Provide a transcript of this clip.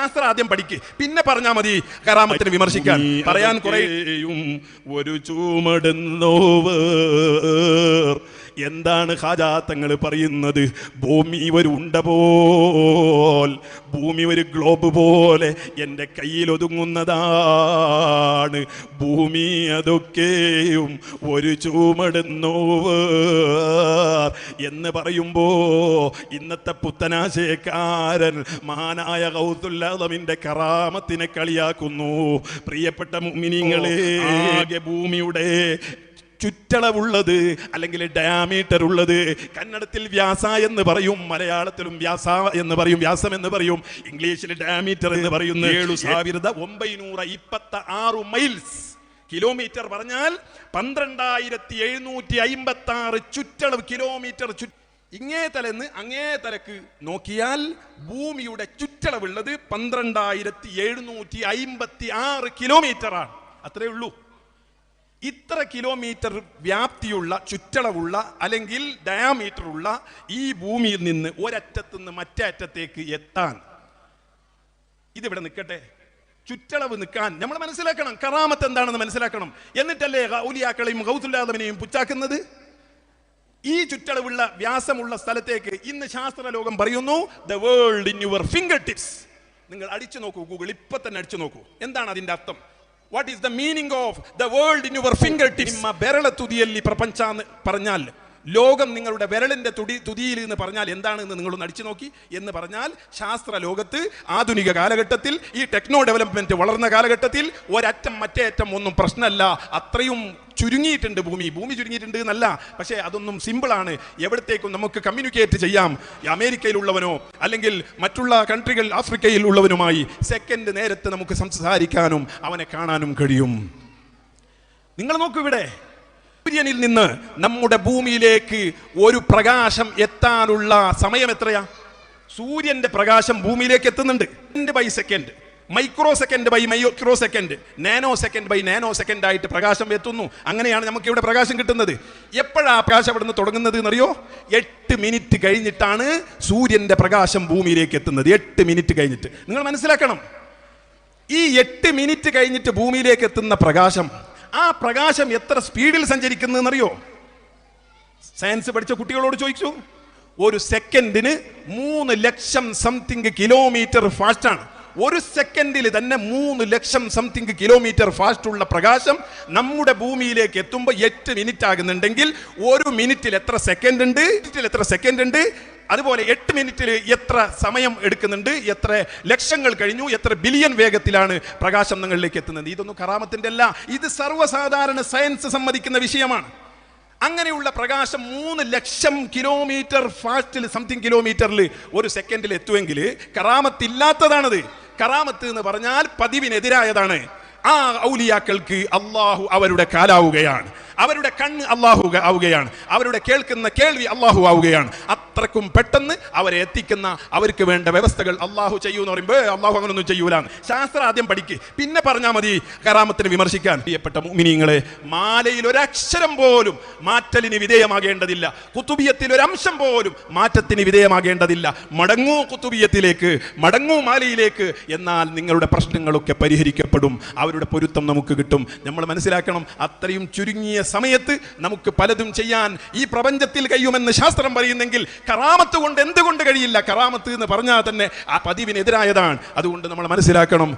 ശാസ്ത്രം ആദ്യം പഠിക്ക്, പിന്നെ പറഞ്ഞാൽ മതി കറാമത്തിനെ വിമർശിക്കാൻ. പറയാൻ കുറേയും ഒരു ചൂമടുന്നോവർ. എന്താണ് ഖാജാ തങ്ങൾ പറയുന്നത്? ഭൂമി ഒരു ഉണ്ട പോൽ, ഭൂമി ഒരു ഗ്ലോബ് പോലെ എൻ്റെ കയ്യിൽ ഒതുങ്ങുന്നതാണ്. ഭൂമി അതൊക്കെയും ഒരു ചൂമടുന്നോവർ എന്ന് പറയുമ്പോ ഇന്നത്തെ പുത്തനാശയക്കാരൻ മഹാനായ ഗൗസുൽ ആദമിന്റെ കറാമത്തിനെ കളിയാക്കുന്നു. പ്രിയപ്പെട്ട മുഅ്മിനീങ്ങളെ, ആകെ ഭൂമിയുടെ ചുറ്റളവുള്ളത് അല്ലെങ്കിൽ ഡയാമീറ്റർ ഉള്ളത്, കന്നഡത്തിൽ വ്യാസ എന്ന് പറയും, മലയാളത്തിലും വ്യാസ എന്ന് പറയും, വ്യാസം എന്ന് പറയും, ഇംഗ്ലീഷിൽ ഡയാമീറ്റർ എന്ന് പറയുന്നു. 7926 മൈൽസ്. കിലോമീറ്റർ പറഞ്ഞാൽ 12756 ചുറ്റളവ് കിലോമീറ്റർ. ഇങ്ങേ തലന്ന് അങ്ങേ തലക്ക് നോക്കിയാൽ ഭൂമിയുടെ ചുറ്റളവുള്ളത് 12756 കിലോമീറ്ററാണ്. അത്രേ ഉള്ളൂ. ഇത്ര കിലോമീറ്റർ വ്യാപ്തിയുള്ള ചുറ്റളവുള്ള അല്ലെങ്കിൽ ഡയാമീറ്റർ ഉള്ള ഈ ഭൂമിയിൽ നിന്ന് ഒരറ്റത്ത് നിന്ന് മറ്റേ അറ്റത്തേക്ക് എത്താൻ ഇതിവിടെ നിൽക്കട്ടെ, ചുറ്റളവ് നിൽക്കാൻ നമ്മൾ മനസ്സിലാക്കണം. കറാമത്ത് എന്താണെന്ന് മനസ്സിലാക്കണം. എന്നിട്ടല്ലേ ഔലിയാക്കളെയും ഗൗസുൽ ആദമിനെയും പുച്ചാക്കുന്നത്? ഈ ചുറ്റളവുള്ള വ്യാസമുള്ള സ്ഥലത്തേക്ക് ഇന്ന് ശാസ്ത്രലോകം പറയുന്നു the world in your finger tips. നിങ്ങൾ അടിച്ചു നോക്കൂ, ഗൂഗിൾ ഇപ്പൊ തന്നെ അടിച്ചു നോക്കൂ. എന്താണ് അതിന്റെ അർത്ഥം? What is the meaning of the world in your fingertips? ബെരള തുതിയല്ലി പ്രപഞ്ചാന്ന് പറഞ്ഞാൽ, ലോകം നിങ്ങളുടെ വിരലിന്റെ തുതിയിൽ എന്ന് പറഞ്ഞാൽ എന്താണെന്ന് നിങ്ങളൊന്ന് അടിച്ചു നോക്കി എന്ന് പറഞ്ഞാൽ, ശാസ്ത്ര ലോകത്ത് ആധുനിക കാലഘട്ടത്തിൽ ഈ ടെക്നോ ഡെവലപ്മെന്റ് വളർന്ന കാലഘട്ടത്തിൽ ഒരറ്റം മറ്റേ അറ്റം ഒന്നും പ്രശ്നമല്ല. അത്രയും ചുരുങ്ങിയിട്ടുണ്ട് ഭൂമി ചുരുങ്ങിയിട്ടുണ്ട് എന്നല്ല, പക്ഷേ അതൊന്നും സിമ്പിളാണ്. എവിടത്തേക്കും നമുക്ക് കമ്മ്യൂണിക്കേറ്റ് ചെയ്യാം. അമേരിക്കയിലുള്ളവനോ അല്ലെങ്കിൽ മറ്റുള്ള കൺട്രികൾ ആഫ്രിക്കയിൽ ഉള്ളവനുമായി സെക്കൻഡ് നേരത്തെ നമുക്ക് സംസാരിക്കാനും അവനെ കാണാനും കഴിയും. നിങ്ങൾ നോക്കൂ, ഇവിടെ സൂര്യനിൽ നിന്ന് നമ്മുടെ ഭൂമിയിലേക്ക് ഒരു പ്രകാശം എത്താനുള്ള സമയം എത്രയാ? സൂര്യന്റെ പ്രകാശം ഭൂമിയിലേക്ക് എത്തുന്നുണ്ട് by second, micro second by micro second, nano second by nano second ആയിട്ട് പ്രകാശം എത്തുന്നു. അങ്ങനെയാണ് നമുക്ക് ഇവിടെ പ്രകാശം കിട്ടുന്നത്. എപ്പോഴാണ് പ്രകാശം അവിടെ നിന്ന് തുടങ്ങുന്നത് എന്നറിയോ? 8 മിനിറ്റ് കഴിഞ്ഞിട്ടാണ് സൂര്യന്റെ പ്രകാശം ഭൂമിയിലേക്ക് എത്തുന്നത്. 8 മിനിറ്റ് കഴിഞ്ഞിട്ട്. നിങ്ങൾ മനസ്സിലാക്കണം, ഈ 8 മിനിറ്റ് കഴിഞ്ഞിട്ട് ഭൂമിയിലേക്ക് എത്തുന്ന പ്രകാശം, ആ പ്രകാശം എത്ര സ്പീഡിൽ സഞ്ചരിക്കുന്നറിയോ? സയൻസ് പഠിച്ച കുട്ടികളോട് ചോദിച്ചു. ഒരു സെക്കൻഡിന് 3 ലക്ഷം സംതിങ് കിലോമീറ്റർ ഫാസ്റ്റാണ്. ഒരു സെക്കൻഡിൽ തന്നെ 3 ലക്ഷം സംതിങ് കിലോമീറ്റർ ഫാസ്റ്റ് ഉള്ള പ്രകാശം നമ്മുടെ ഭൂമിയിലേക്ക് എത്തുമ്പോൾ 8 മിനിറ്റ് ആകുന്നുണ്ടെങ്കിൽ 1 മിനിറ്റിൽ എത്ര സെക്കൻഡ് ഉണ്ട്? അതുപോലെ 8 മിനിറ്റിൽ എത്ര സമയം എടുക്കുന്നുണ്ട്? എത്ര ലക്ഷങ്ങൾ കഴിഞ്ഞു, എത്ര ബില്യൺ വേഗത്തിലാണ് പ്രകാശം നിങ്ങളിലേക്ക് എത്തുന്നത്? ഇതൊന്നും കറാമത്തിന്റെ അല്ല, ഇത് സർവ്വസാധാരണ സയൻസ് സമ്മതിക്കുന്ന വിഷയമാണ്. അങ്ങനെയുള്ള പ്രകാശം 3 ലക്ഷം കിലോമീറ്റർ ഫാസ്റ്റിൽ സംതിങ് കിലോമീറ്ററിൽ ഒരു സെക്കൻഡിൽ എത്തുമെങ്കിൽ കറാമത്തില്ലാത്തതാണത്. കറാമത്ത് എന്ന് പറഞ്ഞാൽ പതിവിനെതിരായതാണ്. ആ ഔലിയാക്കൾക്ക് അള്ളാഹു അവരുടെ കാലാവുകയാണ്, അവരുടെ കണ്ണ് അള്ളാഹു ആവുകയാണ്, അവരുടെ കേൾക്കുന്ന കേൾവി അള്ളാഹു ആവുകയാണ്. അത്രക്കും പെട്ടെന്ന് അവരെ എത്തിക്കുന്ന അവർക്ക് വേണ്ട വ്യവസ്ഥകൾ അള്ളാഹു ചെയ്യൂന്ന് പറയുമ്പോൾ അള്ളാഹു അങ്ങനൊന്നും ചെയ്യൂലാണ്. ശാസ്ത്രം ആദ്യം പഠിക്ക്, പിന്നെ പറഞ്ഞാൽ മതി കറാമത്തിനെ വിമർശിക്കാൻ. പ്രിയപ്പെട്ട മുഅ്മിനീങ്ങളെ, മാലയിൽ ഒരക്ഷരം പോലും മാറ്റലിന് വിധേയമാകേണ്ടതില്ല. കുത്തുബിയത്തിൽ ഒരംശം പോലും മാറ്റത്തിന് വിധേയമാകേണ്ടതില്ല. മടങ്ങൂ കുത്തുബിയത്തിലേക്ക്, മടങ്ങൂ മാലയിലേക്ക്. എന്നാൽ നിങ്ങളുടെ പ്രശ്നങ്ങളൊക്കെ പരിഹരിക്കപ്പെടും, അവരുടെ പൊരുത്തം നമുക്ക് കിട്ടും. നമ്മൾ മനസ്സിലാക്കണം, അത്രയും ചുരുങ്ങിയ സമയത്ത് നമുക്ക് പലതും ചെയ്യാൻ ഈ പ്രപഞ്ചത്തിൽ കഴിയുമെന്ന് ശാസ്ത്രം പറയുന്നെങ്കിൽ കറാമത്ത് കൊണ്ട് എന്തുകൊണ്ട് കഴിയില്ല? കറാമത്ത് എന്ന് പറഞ്ഞാൽ തന്നെ ആ പതിവിനെതിരായതാണ്. അതുകൊണ്ട് നമ്മൾ മനസ്സിലാക്കണം.